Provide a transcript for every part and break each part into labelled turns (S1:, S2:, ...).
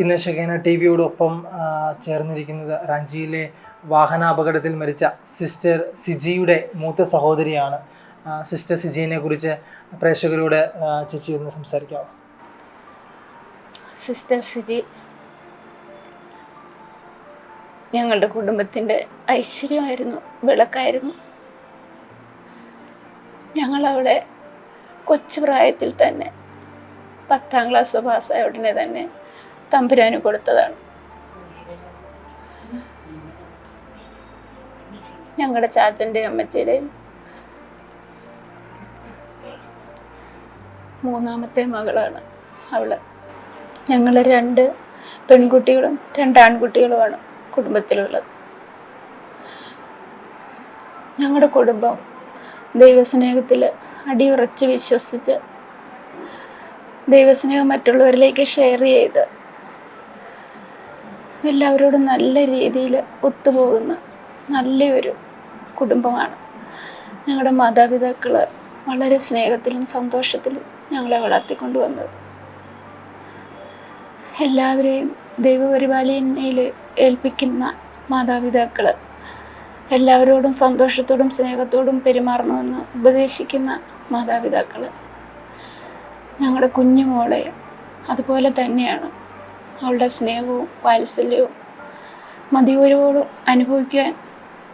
S1: ഇന്ന് ഷെഖേന ടി വിയോടൊപ്പം ചേർന്നിരിക്കുന്നത് റാഞ്ചിയിലെ വാഹനാപകടത്തിൽ മരിച്ച സിസ്റ്റർ സിജിയുടെ മൂത്ത സഹോദരിയാണ്. സിസ്റ്റർ സിജിയെ കുറിച്ച് പ്രേക്ഷകരോട് ചേച്ചി ഒന്ന് സംസാരിക്കാമോ?
S2: സിസ്റ്റർ സിജി ഞങ്ങളുടെ കുടുംബത്തിൻ്റെ ഐശ്വര്യമായിരുന്നു, വിളക്കായിരുന്നു. ഞങ്ങളവിടെ കൊച്ചു പ്രായത്തിൽ തന്നെ 10ാം ക്ലാസ് പാസ്സായ ഉടനെ തന്നെ തമ്പുരാന് കൊടുത്തതാണ്. ഞങ്ങളുടെ ചാച്ചൻ്റെയും അമ്മച്ചിയുടെയും 3ാമത്തെ മകളാണ് അവള്. ഞങ്ങൾ 2 പെൺകുട്ടികളും 2 ആൺകുട്ടികളുമാണ് കുടുംബത്തിലുള്ളത്. ഞങ്ങളുടെ കുടുംബം ദൈവസ്നേഹത്തിൽ അടിയുറച്ച് വിശ്വസിച്ച് ദൈവസ്നേഹം മറ്റുള്ളവരിലേക്ക് ഷെയർ ചെയ്ത് എല്ലാവരോടും നല്ല രീതിയിൽ ഒത്തുപോകുന്ന നല്ലൊരു കുടുംബമാണ്. ഞങ്ങളുടെ മാതാപിതാക്കൾ വളരെ സ്നേഹത്തിലും സന്തോഷത്തിലും ഞങ്ങളെ വളർത്തിക്കൊണ്ടുവന്നത്. എല്ലാവരെയും ദൈവപരിപാലനയിൽ ഏൽപ്പിക്കുന്ന മാതാപിതാക്കൾ, എല്ലാവരോടും സന്തോഷത്തോടും സ്നേഹത്തോടും പെരുമാറണമെന്ന് ഉപദേശിക്കുന്ന മാതാപിതാക്കൾ. ഞങ്ങളുടെ കുഞ്ഞുമോളെ അതുപോലെ തന്നെയാണ്. അവളുടെ സ്നേഹവും വാത്സല്യവും മതിവരോടും അനുഭവിക്കാൻ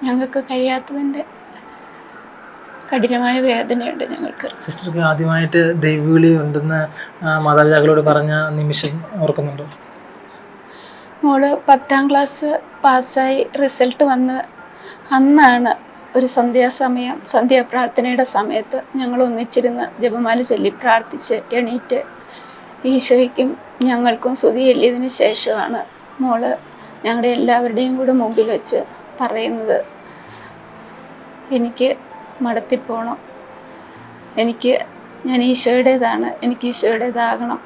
S2: ഞങ്ങൾക്ക് കഴിയാത്തതിൻ്റെ കഠിനമായ വേദനയുണ്ട് ഞങ്ങൾക്ക്.
S1: സിസ്റ്റർക്ക് ആദ്യമായിട്ട് ദൈവവിളി ഉണ്ടെന്ന് മാതാപിതാക്കളോട് പറഞ്ഞ നിമിഷം ഓർക്കുന്നുണ്ടോ?
S2: മോള് 10ാം ക്ലാസ് പാസ്സായി റിസൾട്ട് വന്ന് അന്നാണ് ഒരു സന്ധ്യാപ്രാർത്ഥനയുടെ സമയത്ത് ഞങ്ങൾ ഒന്നിച്ചിരുന്ന് ജപമാല ചൊല്ലി പ്രാർത്ഥിച്ച് എണീറ്റ് ഈശോയ്ക്കും ഞങ്ങൾക്കും സ്തുതി ചൊല്ലിയതിന് ശേഷമാണ് മോള് ഞങ്ങളുടെ എല്ലാവരുടെയും കൂടെ മുമ്പിൽ വെച്ച് പറയുന്നത്, എനിക്ക് മഠത്തിൽ പോകണം, ഞാൻ ഈശോയുടേതാണ്, എനിക്ക് ഈശോയുടേതാകണം.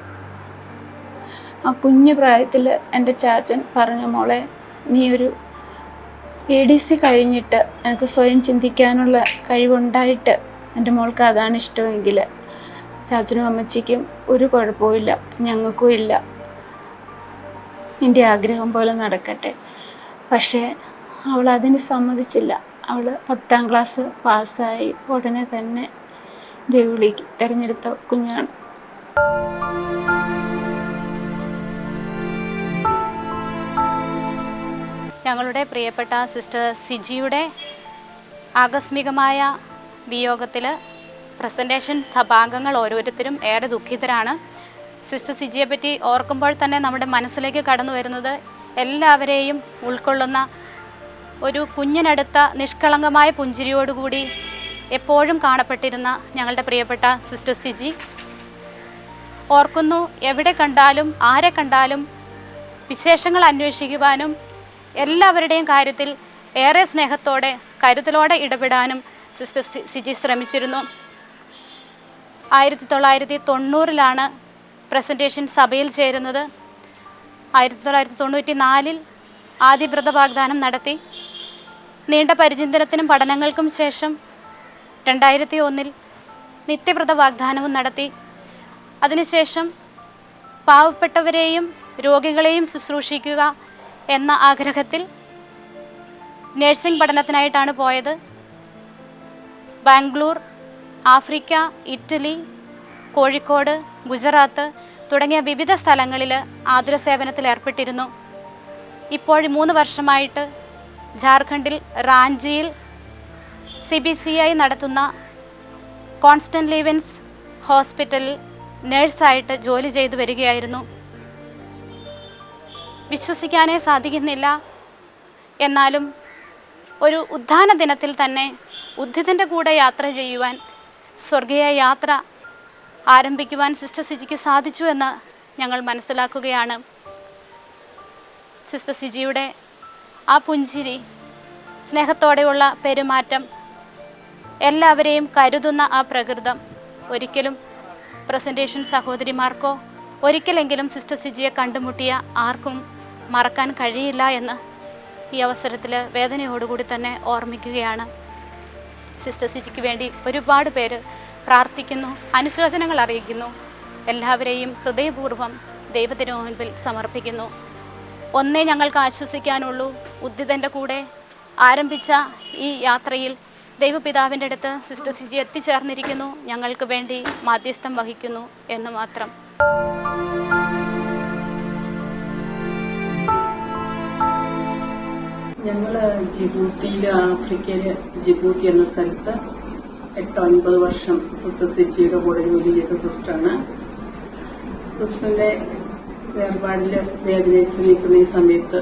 S2: ആ കുഞ്ഞു പ്രായത്തിൽ എൻ്റെ ചാച്ചൻ പറഞ്ഞു, മോളെ നീ ഒരു ADC കഴിഞ്ഞിട്ട് എനിക്ക് സ്വയം ചിന്തിക്കാനുള്ള കഴിവുണ്ടായിട്ട് എൻ്റെ മോൾക്ക് അതാണ് ഇഷ്ടമെങ്കിൽ ചാച്ചനും അമ്മച്ചിക്കും ഒരു കുഴപ്പമില്ല, ഞങ്ങൾക്കും ഇല്ല, നിൻ്റെ ആഗ്രഹം പോലെ നടക്കട്ടെ. പക്ഷേ അവൾ അതിന് സമ്മതിച്ചില്ല. അവൾ 10ാം ക്ലാസ് പാസ്സായി ഉടനെ തന്നെ ദൈവവിളിക്ക് തിരഞ്ഞെടുത്ത കുഞ്ഞാണ്.
S3: ഞങ്ങളുടെ പ്രിയപ്പെട്ട സിസ്റ്റർ സിജിയുടെ ആകസ്മികമായ വിയോഗത്തിൽ പ്രസൻറ്റേഷൻ സഭാംഗങ്ങൾ ഓരോരുത്തരും ഏറെ ദുഃഖിതരാണ്. സിസ്റ്റർ സിജിയെ പറ്റി ഓർക്കുമ്പോൾ തന്നെ നമ്മുടെ മനസ്സിലേക്ക് കടന്നു വരുന്നത് എല്ലാവരെയും ഉൾക്കൊള്ളുന്ന ഒരു കുഞ്ഞിനടുത്ത നിഷ്കളങ്കമായ പുഞ്ചിരിയോടുകൂടി എപ്പോഴും കാണപ്പെട്ടിരുന്ന ഞങ്ങളുടെ പ്രിയപ്പെട്ട സിസ്റ്റർ സിജി. ഓർക്കുന്നു, എവിടെ കണ്ടാലും ആരെ കണ്ടാലും വിശേഷങ്ങൾ അന്വേഷിക്കുവാനും എല്ലാവരുടെയും കാര്യത്തിൽ ഏറെ സ്നേഹത്തോടെ കരുതലോടെ ഇടപെടാനും സിസ്റ്റർ സിജി ശ്രമിച്ചിരുന്നു. 1990 പ്രസൻറ്റേഷൻ സഭയിൽ ചേരുന്നത്. 1994 ആദ്യവ്രത വാഗ്ദാനം നടത്തി. നീണ്ട പരിചിന്തനത്തിനും പഠനങ്ങൾക്കും ശേഷം 2001 നിത്യവ്രത വാഗ്ദാനവും നടത്തി. അതിനുശേഷം പാവപ്പെട്ടവരെയും രോഗികളെയും ശുശ്രൂഷിക്കുക എന്ന ആഗ്രഹത്തിൽ നഴ്സിംഗ് പഠനത്തിനായിട്ടാണ് പോയത്. ബാംഗ്ലൂർ, ആഫ്രിക്ക, ഇറ്റലി, കോഴിക്കോട്, ഗുജറാത്ത് തുടങ്ങിയ വിവിധ സ്ഥലങ്ങളിൽ ആതുര സേവനത്തിൽ ഏർപ്പെട്ടിരുന്നു. ഇപ്പോൾ 3 വർഷമായിട്ട് ജാർഖണ്ഡിൽ റാഞ്ചിയിൽ CBCI നടത്തുന്ന കോൺസ്റ്റന്റ് ലിവൻസ് ഹോസ്പിറ്റലിൽ നഴ്സായിട്ട് ജോലി ചെയ്തു വരികയായിരുന്നു. വിശ്വസിക്കാനേ സാധിക്കുന്നില്ല. എന്നാലും ഒരു ഉദ്ധാന ദിനത്തിൽ തന്നെ ഉദ്ധിതൻ്റെ കൂടെ യാത്ര ചെയ്യുവാൻ, സ്വർഗീയ യാത്ര ആരംഭിക്കുവാൻ സിസ്റ്റർ സിജിക്ക് സാധിച്ചു എന്ന് ഞങ്ങൾ മനസ്സിലാക്കുകയാണ്. സിസ്റ്റർ സിജിയുടെ ആ പുഞ്ചിരി, സ്നേഹത്തോടെയുള്ള പെരുമാറ്റം, എല്ലാവരെയും കരുതുന്ന ആ പ്രകൃതം ഒരിക്കലും പ്രസൻറ്റേഷൻ സഹോദരിമാർക്കോ ഒരിക്കലെങ്കിലും സിസ്റ്റർ സിജിയെ കണ്ടുമുട്ടിയ ആർക്കും മറക്കാൻ കഴിയില്ല എന്ന് ഈ അവസരത്തിൽ വേദനയോടുകൂടി തന്നെ ഓർമ്മിക്കുകയാണ്. സിസ്റ്റർ സിജിക്ക് വേണ്ടി ഒരുപാട് പേര് പ്രാർത്ഥിക്കുന്നു, അനുശോചനങ്ങൾ അറിയിക്കുന്നു. എല്ലാവരെയും ഹൃദയപൂർവ്വം ദൈവത്തിന് മുൻപിൽ സമർപ്പിക്കുന്നു. ഒന്നേ ഞങ്ങൾക്ക് ആശ്വസിക്കാനുള്ളൂ, ഉദ്ദിതൻ്റെ കൂടെ ആരംഭിച്ച ഈ യാത്രയിൽ ദൈവപിതാവിൻ്റെ അടുത്ത് സിസ്റ്റർ സിജി എത്തിച്ചേർന്നിരിക്കുന്നു, ഞങ്ങൾക്ക് വേണ്ടി മാധ്യസ്ഥം വഹിക്കുന്നു എന്ന് മാത്രം.
S4: ഞങ്ങൾ ജിബൂത്തിയിൽ, ആഫ്രിക്കയിലെ ജിബൂത്തി എന്ന സ്ഥലത്ത് 8-9 വർഷം സിസ്റ്റർ സിജിയുടെ കൂടെ ജോലി ചെയ്ത സിസ്റ്ററാണ്. സിസ്റ്ററിന്റെ വേർപാടിൽ വേദനിച്ച് നിൽക്കുന്ന ഈ സമയത്ത്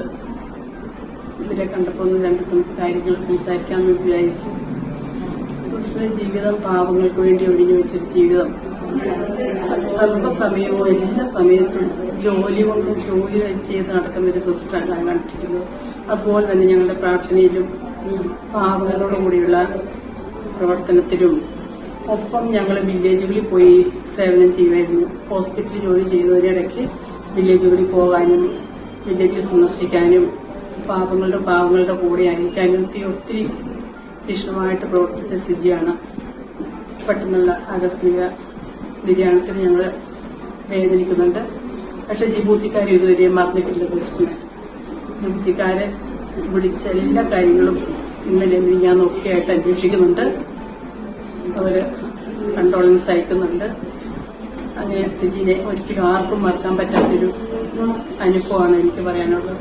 S4: ഇവരെ കണ്ടപ്പോൾ ഒന്ന് രണ്ട് കാര്യങ്ങൾ സംസാരിക്കാമെന്ന് വിചാരിച്ചു. സിസ്റ്ററിന്റെ ജീവിതം പാവങ്ങൾക്ക് വേണ്ടി ഒഴിഞ്ഞു വെച്ചൊരു ജീവിതം. സർവ്വസമയവും എല്ലാ സമയത്തും ജോലി ചെയ്ത് നടക്കുന്നൊരു സിസ്റ്ററാണ് ഞാൻ കണ്ടിരിക്കുന്നത്. അതുപോലെ തന്നെ ഞങ്ങളുടെ പ്രാർത്ഥനയിലും പാവങ്ങളോട് കൂടിയുള്ള പ്രവർത്തനത്തിലും ഒപ്പം ഞങ്ങൾ വില്ലേജുകളിൽ പോയി സേവനം ചെയ്യുമായിരുന്നു. ഹോസ്പിറ്റലിൽ ജോലി ചെയ്യുന്നതിനിടയ്ക്ക് വില്ലേജുകളിൽ പോകാനും വില്ലേജ് സന്ദർശിക്കാനും പാവങ്ങളുടെ കൂടെ ആയിരിക്കാനും ഒത്തിരി തീക്ഷ്ണമായിട്ട് പ്രവർത്തിച്ച സിജിയാണ്. പെട്ടെന്നുള്ള ആകസ്മിക നിര്യാണത്തിന് ഞങ്ങൾ വേദനിക്കുന്നുണ്ട്. പക്ഷെ ജിബൂത്തിക്കാർ ഇതുവരെ മറന്നിട്ടില്ല സിസ്റ്ററിനെ. ജിബൂത്തിക്കാരെ വിളിച്ച എല്ലാ കാര്യങ്ങളും ഇന്നലെ ഞാൻ ഒക്കെയായിട്ട് അന്വേഷിക്കുന്നുണ്ട്. അവര് കണ്ടോളൻസ് അയക്കുന്നുണ്ട്. അങ്ങനെ സിജിനെ ഒരിക്കലും ആർക്കും മറക്കാൻ പറ്റാത്തൊരു അനുഭവമാണ് എനിക്ക് പറയാനുള്ളത്.